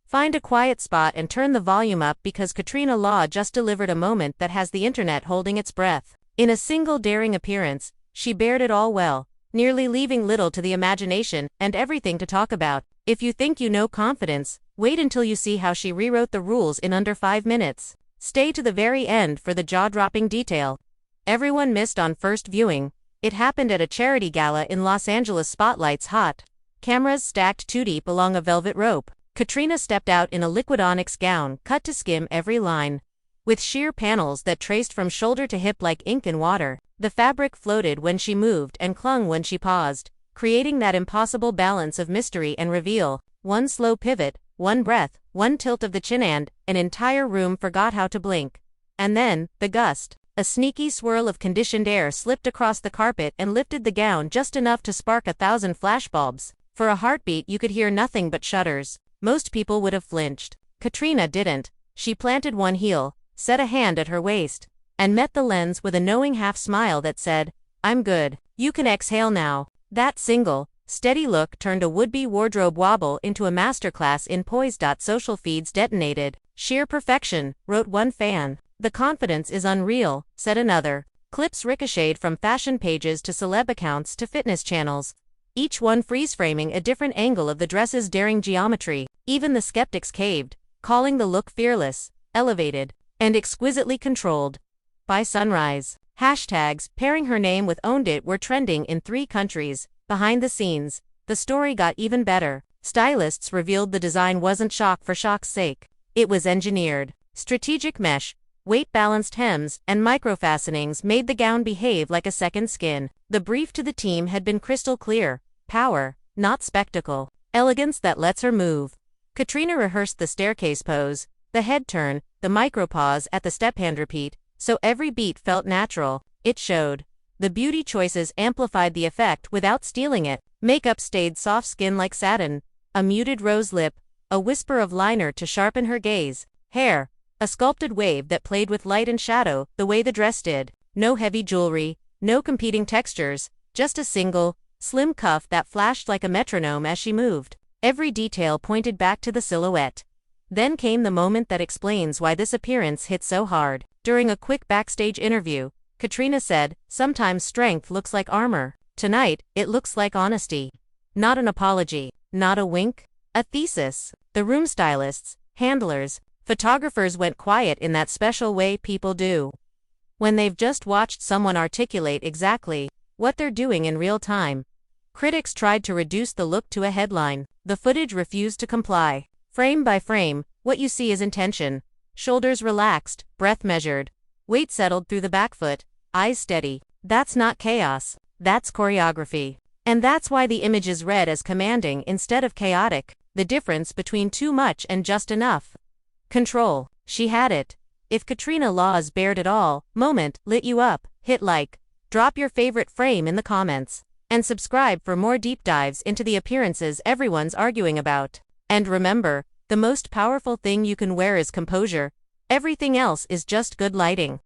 Find a quiet spot and turn the volume up because Katrina Law just delivered a moment that has the internet holding its breath. In a single daring appearance, she bared it all well, nearly leaving little to the imagination and everything to talk about. If you think you know confidence, wait until you see how she rewrote the rules in under 5 minutes. Stay to the very end for the jaw-dropping detail. Everyone missed on first viewing. It happened at a charity gala in Los Angeles. Spotlights hot. Cameras stacked 2 deep along a velvet rope. Katrina stepped out in a liquid onyx gown cut to skim every line. With sheer panels that traced from shoulder to hip like ink in water, the fabric floated when she moved and clung when she paused, creating that impossible balance of mystery and reveal. One slow pivot, one breath, one tilt of the chin and an entire room forgot how to blink. And then, the gust. A sneaky swirl of conditioned air slipped across the carpet and lifted the gown just enough to spark 1,000 flashbulbs. For a heartbeat you could hear nothing but shudders. Most people would have flinched. Katrina didn't. She planted one heel, set a hand at her waist, and met the lens with a knowing half-smile that said, "I'm good. You can exhale now." That single, steady look turned a would-be wardrobe wobble into a masterclass in poise. Social feeds detonated. "Sheer perfection," wrote one fan. "The confidence is unreal," said another. Clips ricocheted from fashion pages to celeb accounts to fitness channels, each one freeze-framing a different angle of the dress's daring geometry. Even the skeptics caved, calling the look fearless, elevated, and exquisitely controlled. By sunrise, hashtags pairing her name with "owned it" were trending in 3 countries. Behind the scenes, the story got even better. Stylists revealed the design wasn't shock for shock's sake. It was engineered. Strategic mesh, weight-balanced hems, and micro-fastenings made the gown behave like a second skin. The brief to the team had been crystal clear: power, not spectacle. Elegance that lets her move. Katrina rehearsed the staircase pose, the head turn, the micro-pause at the step-hand repeat, so every beat felt natural. It showed. The beauty choices amplified the effect without stealing it. Makeup stayed soft skin like satin, a muted rose lip, a whisper of liner to sharpen her gaze. Hair, a sculpted wave that played with light and shadow the way the dress did. No heavy jewelry, no competing textures, just a single, slim cuff that flashed like a metronome as she moved. Every detail pointed back to the silhouette. Then came the moment that explains why this appearance hit so hard. During a quick backstage interview, Katrina said, "Sometimes strength looks like armor. Tonight, it looks like honesty. Not an apology, not a wink, a thesis." The room stylists, handlers, photographers went quiet in that special way people do when they've just watched someone articulate exactly what they're doing in real time. Critics tried to reduce the look to a headline. The footage refused to comply. Frame by frame, what you see is intention. Shoulders relaxed, breath measured, weight settled through the back foot, eyes steady. That's not chaos. That's choreography. And that's why the image is read as commanding instead of chaotic. The difference between too much and just enough. Control. She had it. If Katrina Law's bared it all moment lit you up, hit like, drop your favorite frame in the comments, and subscribe for more deep dives into the appearances everyone's arguing about. And remember, the most powerful thing you can wear is composure. Everything else is just good lighting.